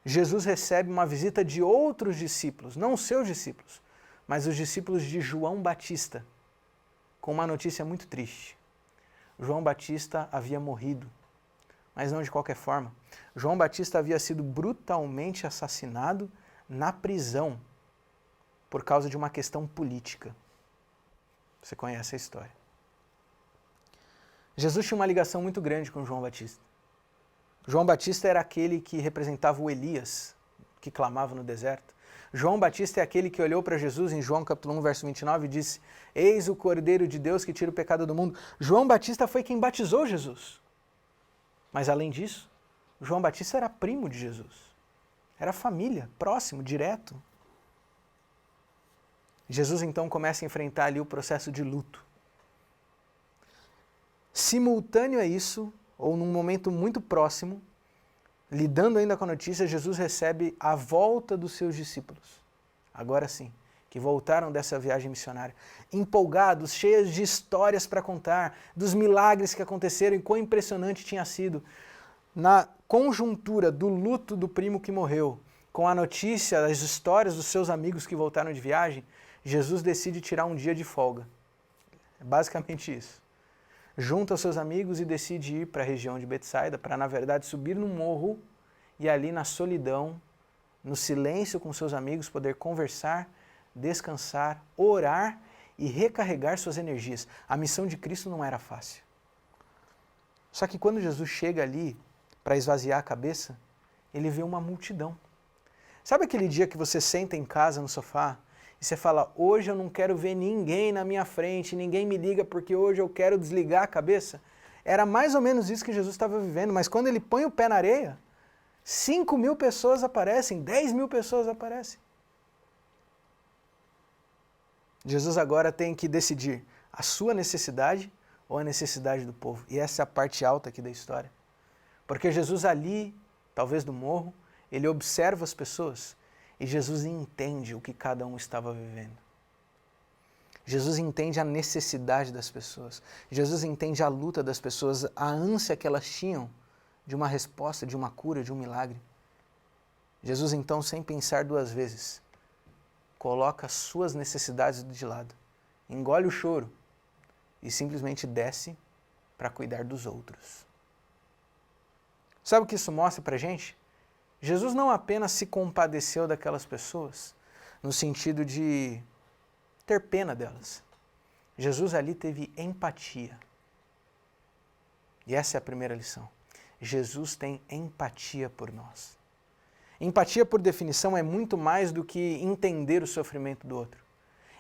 Jesus recebe uma visita de outros discípulos, não os seus discípulos, mas os discípulos de João Batista, com uma notícia muito triste. João Batista havia morrido, mas não de qualquer forma. João Batista havia sido brutalmente assassinado na prisão por causa de uma questão política. Você conhece a história. Jesus tinha uma ligação muito grande com João Batista. João Batista era aquele que representava o Elias, que clamava no deserto. João Batista é aquele que olhou para Jesus em João capítulo 1, verso 29 e disse: Eis o Cordeiro de Deus que tira o pecado do mundo. João Batista foi quem batizou Jesus. Mas além disso, João Batista era primo de Jesus. Era família, próximo, direto. Jesus então começa a enfrentar ali o processo de luto. Simultâneo a isso, ou num momento muito próximo, lidando ainda com a notícia, Jesus recebe a volta dos seus discípulos. Agora sim, que voltaram dessa viagem missionária, empolgados, cheios de histórias para contar, dos milagres que aconteceram e quão impressionante tinha sido. Na conjuntura do luto do primo que morreu, com a notícia, as histórias dos seus amigos que voltaram de viagem, Jesus decide tirar um dia de folga. É basicamente isso. Junta os seus amigos e decide ir para a região de Betsaida, para, na verdade, subir no morro e ali na solidão, no silêncio com seus amigos, poder conversar, descansar, orar e recarregar suas energias. A missão de Cristo não era fácil. Só que quando Jesus chega ali para esvaziar a cabeça, ele vê uma multidão. Sabe aquele dia que você senta em casa no sofá e você fala: hoje eu não quero ver ninguém na minha frente, ninguém me liga porque hoje eu quero desligar a cabeça? Era mais ou menos isso que Jesus estava vivendo, mas quando ele põe o pé na areia, 5.000 pessoas aparecem, 10.000 pessoas aparecem. Jesus agora tem que decidir a sua necessidade ou a necessidade do povo. E essa é a parte alta aqui da história. Porque Jesus ali, talvez do morro, ele observa as pessoas E Jesus entende o que cada um estava vivendo. Jesus entende a necessidade das pessoas. Jesus entende a luta das pessoas, a ânsia que elas tinham de uma resposta, de uma cura, de um milagre. Jesus, então, sem pensar duas vezes, coloca as suas necessidades de lado, engole o choro e simplesmente desce para cuidar dos outros. Sabe o que isso mostra para a gente? Jesus não apenas se compadeceu daquelas pessoas, no sentido de ter pena delas. Jesus ali teve empatia. E essa é a primeira lição. Jesus tem empatia por nós. Empatia, por definição, é muito mais do que entender o sofrimento do outro.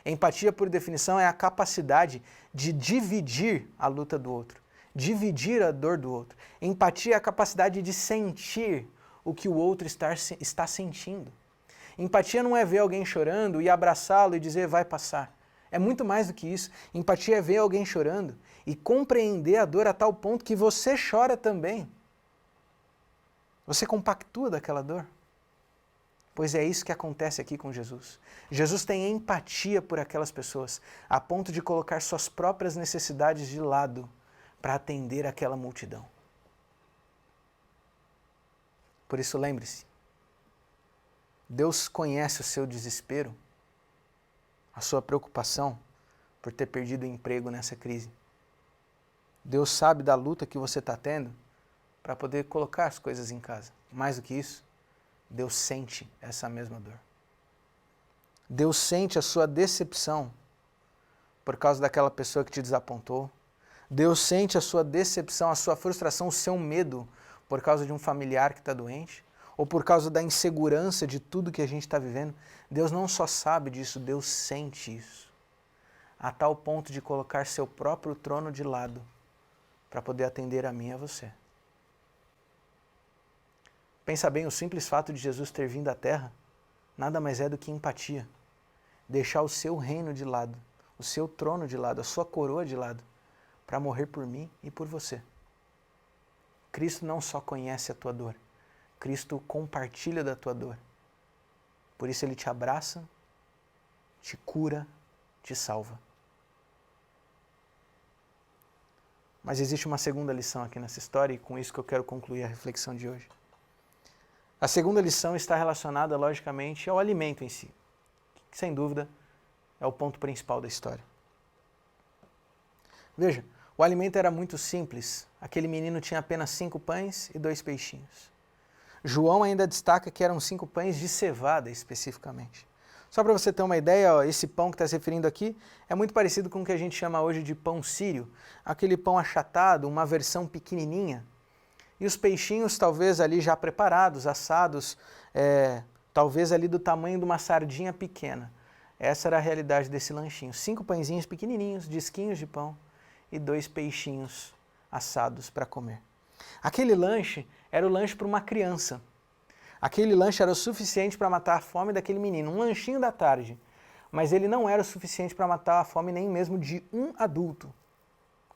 Empatia, por definição, é a capacidade de dividir a luta do outro, dividir a dor do outro. Empatia é a capacidade de sentir o que o outro está sentindo. Empatia não é ver alguém chorando e abraçá-lo e dizer vai passar. É muito mais do que isso. Empatia é ver alguém chorando e compreender a dor a tal ponto que você chora também. Você compactua daquela dor. Pois é isso que acontece aqui com Jesus. Jesus tem empatia por aquelas pessoas, a ponto de colocar suas próprias necessidades de lado para atender aquela multidão. Por isso, lembre-se, Deus conhece o seu desespero, a sua preocupação por ter perdido o emprego nessa crise. Deus sabe da luta que você está tendo para poder colocar as coisas em casa. Mais do que isso, Deus sente essa mesma dor. Deus sente a sua decepção por causa daquela pessoa que te desapontou. Deus sente a sua decepção, a sua frustração, o seu medo por causa de um familiar que está doente, ou por causa da insegurança de tudo que a gente está vivendo. Deus não só sabe disso, Deus sente isso. A tal ponto de colocar seu próprio trono de lado para poder atender a mim e a você. Pensa bem, o simples fato de Jesus ter vindo à Terra nada mais é do que empatia. Deixar o seu reino de lado, o seu trono de lado, a sua coroa de lado, para morrer por mim e por você. Cristo não só conhece a tua dor, Cristo compartilha da tua dor. Por isso Ele te abraça, te cura, te salva. Mas existe uma segunda lição aqui nessa história e com isso que eu quero concluir a reflexão de hoje. A segunda lição está relacionada, logicamente, ao alimento em si, que, sem dúvida, é o ponto principal da história. Veja, o alimento era muito simples. Aquele menino tinha apenas 5 pães e 2 peixinhos. João ainda destaca que eram 5 pães de cevada, especificamente. Só para você ter uma ideia, ó, esse pão que está se referindo aqui é muito parecido com o que a gente chama hoje de pão sírio, aquele pão achatado, uma versão pequenininha. E os peixinhos talvez ali já preparados, assados, talvez ali do tamanho de uma sardinha pequena. Essa era a realidade desse lanchinho. 5 pãezinhos pequenininhos, disquinhos de pão e 2 peixinhos assados para comer. Aquele lanche era o lanche para uma criança. Aquele lanche era o suficiente para matar a fome daquele menino, um lanchinho da tarde. Mas ele não era o suficiente para matar a fome nem mesmo de um adulto.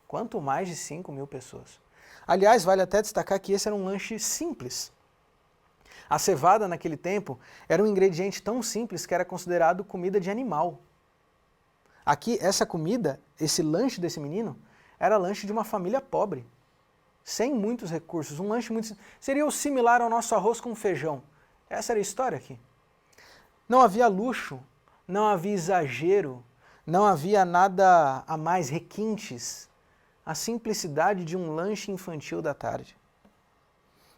Quanto mais de 5.000 pessoas. Aliás, vale até destacar que esse era um lanche simples. A cevada, naquele tempo, era um ingrediente tão simples que era considerado comida de animal. Aqui, essa comida, esse lanche desse menino, era lanche de uma família pobre, sem muitos recursos. Um lanche muito... Seria o similar ao nosso arroz com feijão. Essa era a história aqui. Não havia luxo, não havia exagero, não havia nada a mais, requintes. A simplicidade de um lanche infantil da tarde.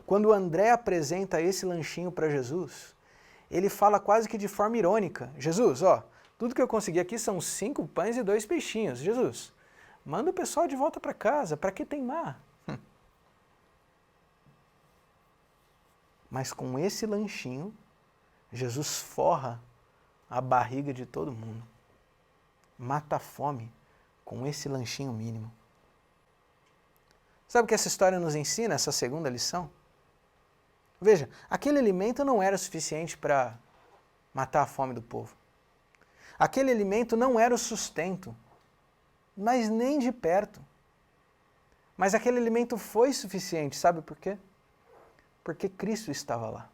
Quando André apresenta esse lanchinho para Jesus, ele fala quase que de forma irônica. Jesus, ó, tudo que eu consegui aqui são 5 pães e 2 peixinhos. Jesus, manda o pessoal de volta para casa, para que teimar? Mas com esse lanchinho, Jesus forra a barriga de todo mundo. Mata a fome com esse lanchinho mínimo. Sabe o que essa história nos ensina, essa segunda lição? Veja, aquele alimento não era suficiente para matar a fome do povo. Aquele alimento não era o sustento, mas nem de perto. Mas aquele alimento foi suficiente, sabe por quê? Porque Cristo estava lá.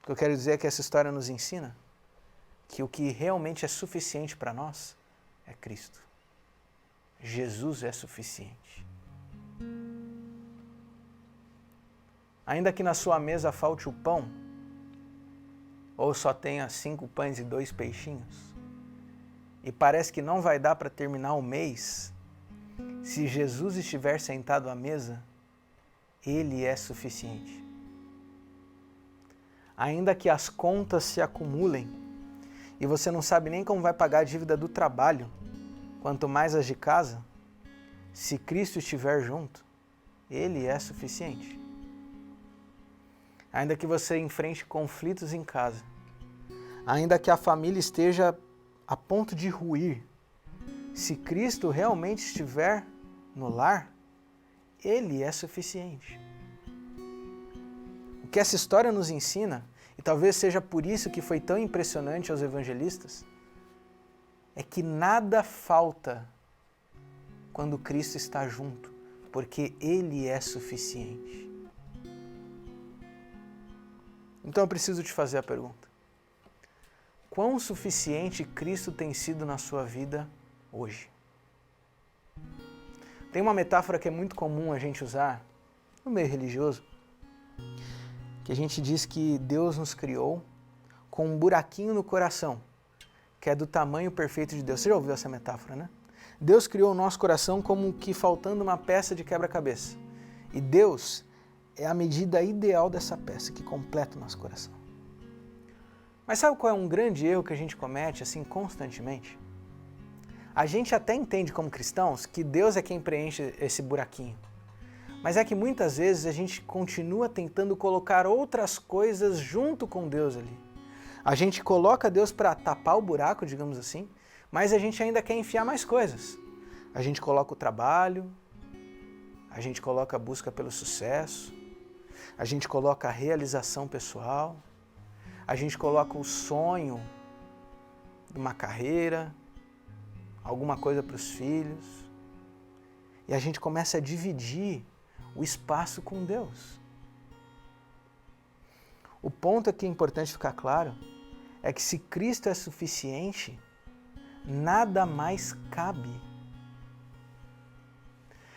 O que eu quero dizer é que essa história nos ensina que o que realmente é suficiente para nós é Cristo. Jesus é suficiente. Ainda que na sua mesa falte o pão, ou só tenha 5 pães e 2 peixinhos, e parece que não vai dar para terminar o mês, se Jesus estiver sentado à mesa, Ele é suficiente. Ainda que as contas se acumulem e você não sabe nem como vai pagar a dívida do trabalho, quanto mais as de casa, se Cristo estiver junto, Ele é suficiente. Ainda que você enfrente conflitos em casa, ainda que a família esteja a ponto de ruir, se Cristo realmente estiver no lar, Ele é suficiente. O que essa história nos ensina, e talvez seja por isso que foi tão impressionante aos evangelistas, é que nada falta quando Cristo está junto, porque Ele é suficiente. Então eu preciso te fazer a pergunta: quão suficiente Cristo tem sido na sua vida hoje? Tem uma metáfora que é muito comum a gente usar no meio religioso, que a gente diz que Deus nos criou com um buraquinho no coração, que é do tamanho perfeito de Deus. Você já ouviu essa metáfora, né? Deus criou o nosso coração como que faltando uma peça de quebra-cabeça. E Deus é a medida ideal dessa peça, que completa o nosso coração. Mas sabe qual é um grande erro que a gente comete assim constantemente? A gente até entende como cristãos que Deus é quem preenche esse buraquinho. Mas é que muitas vezes a gente continua tentando colocar outras coisas junto com Deus ali. A gente coloca Deus para tapar o buraco, digamos assim, mas a gente ainda quer enfiar mais coisas. A gente coloca o trabalho, a gente coloca a busca pelo sucesso, a gente coloca a realização pessoal, a gente coloca o sonho de uma carreira, alguma coisa para os filhos, e a gente começa a dividir o espaço com Deus. O ponto aqui é importante ficar claro é que se Cristo é suficiente, nada mais cabe.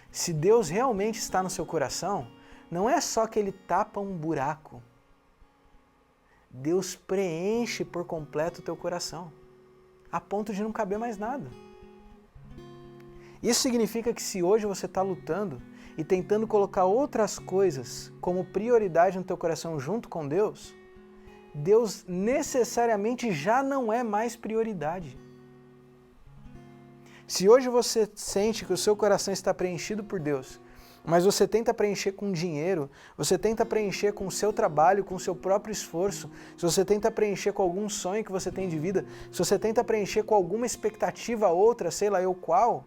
Se Deus realmente está no seu coração, não é só que Ele tapa um buraco. Deus preenche por completo o teu coração, a ponto de não caber mais nada. Isso significa que se hoje você está lutando e tentando colocar outras coisas como prioridade no teu coração junto com Deus, Deus necessariamente já não é mais prioridade. Se hoje você sente que o seu coração está preenchido por Deus, mas você tenta preencher com dinheiro, você tenta preencher com o seu trabalho, com o seu próprio esforço, se você tenta preencher com algum sonho que você tem de vida, se você tenta preencher com alguma expectativa outra, sei lá eu qual,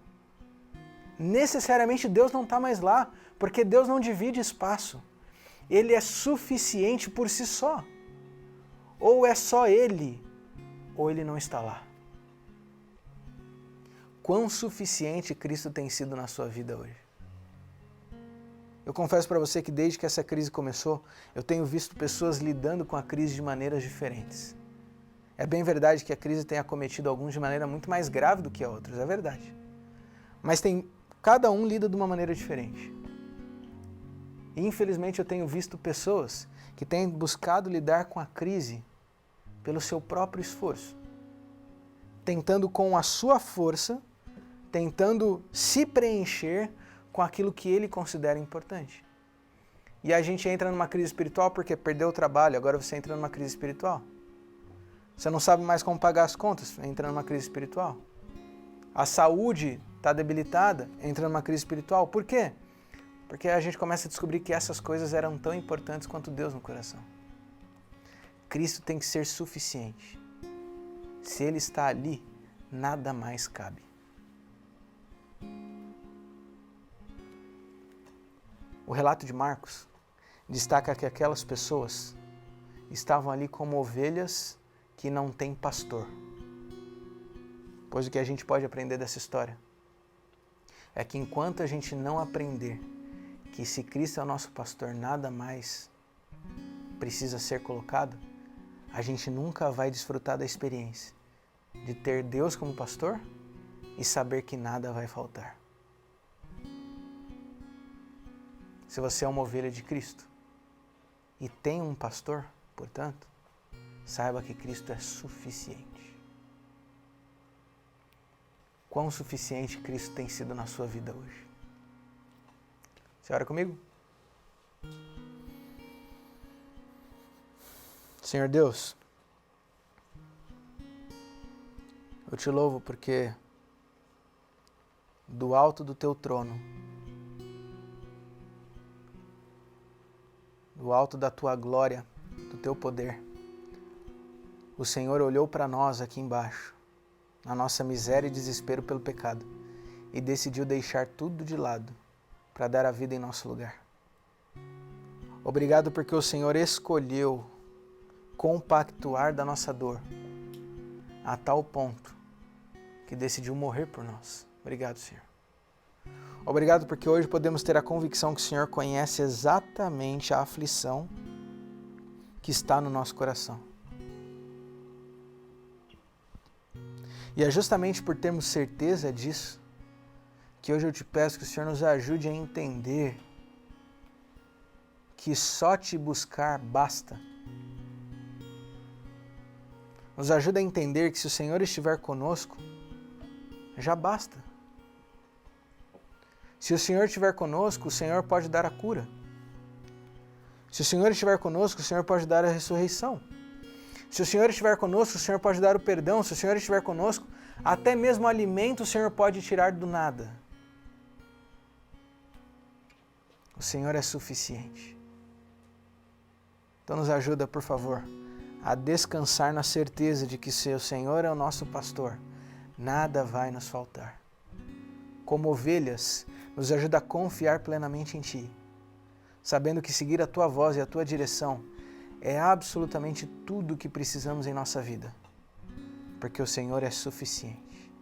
necessariamente Deus não está mais lá, porque Deus não divide espaço. Ele é suficiente por si só. Ou é só Ele, ou Ele não está lá. Quão suficiente Cristo tem sido na sua vida hoje? Eu confesso para você que desde que essa crise começou, eu tenho visto pessoas lidando com a crise de maneiras diferentes. É bem verdade que a crise tem acometido alguns de maneira muito mais grave do que a outros, é verdade. Mas cada um lida de uma maneira diferente. E infelizmente eu tenho visto pessoas que têm buscado lidar com a crise pelo seu próprio esforço, tentando com a sua força, tentando se preencher com aquilo que ele considera importante. E a gente entra numa crise espiritual porque perdeu o trabalho, agora você entra numa crise espiritual. Você não sabe mais como pagar as contas, entra numa crise espiritual. A saúde está debilitada, entra numa crise espiritual. Por quê? Porque a gente começa a descobrir que essas coisas eram tão importantes quanto Deus no coração. Cristo tem que ser suficiente. Se Ele está ali, nada mais cabe. O relato de Marcos destaca que aquelas pessoas estavam ali como ovelhas que não têm pastor. Pois o que a gente pode aprender dessa história é que enquanto a gente não aprender que se Cristo é o nosso pastor, nada mais precisa ser colocado, a gente nunca vai desfrutar da experiência de ter Deus como pastor e saber que nada vai faltar. Se você é uma ovelha de Cristo e tem um pastor, portanto, saiba que Cristo é suficiente. Quão suficiente Cristo tem sido na sua vida hoje? Você ora comigo? Senhor Deus, eu te louvo porque do alto do teu trono, do alto da tua glória, do teu poder, o Senhor olhou para nós aqui embaixo, na nossa miséria e desespero pelo pecado, e decidiu deixar tudo de lado para dar a vida em nosso lugar. Obrigado porque o Senhor escolheu compactuar da nossa dor a tal ponto que decidiu morrer por nós. Obrigado, Senhor. Obrigado porque hoje podemos ter a convicção que o Senhor conhece exatamente a aflição que está no nosso coração. E é justamente por termos certeza disso que hoje eu te peço que o Senhor nos ajude a entender que só te buscar basta. Nos ajuda a entender que se o Senhor estiver conosco, já basta. Se o Senhor estiver conosco, o Senhor pode dar a cura. Se o Senhor estiver conosco, o Senhor pode dar a ressurreição. Se o Senhor estiver conosco, o Senhor pode dar o perdão. Se o Senhor estiver conosco, até mesmo o alimento o Senhor pode tirar do nada. O Senhor é suficiente. Então nos ajuda, por favor, a descansar na certeza de que se o Senhor é o nosso pastor, nada vai nos faltar. Como ovelhas, nos ajuda a confiar plenamente em Ti, sabendo que seguir a Tua voz e a Tua direção é absolutamente tudo o que precisamos em nossa vida, porque o Senhor é suficiente.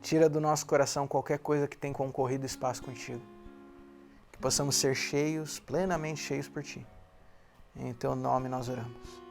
Tira do nosso coração qualquer coisa que tenha concorrido espaço contigo, que possamos ser cheios, plenamente cheios por Ti. Em Teu nome nós oramos.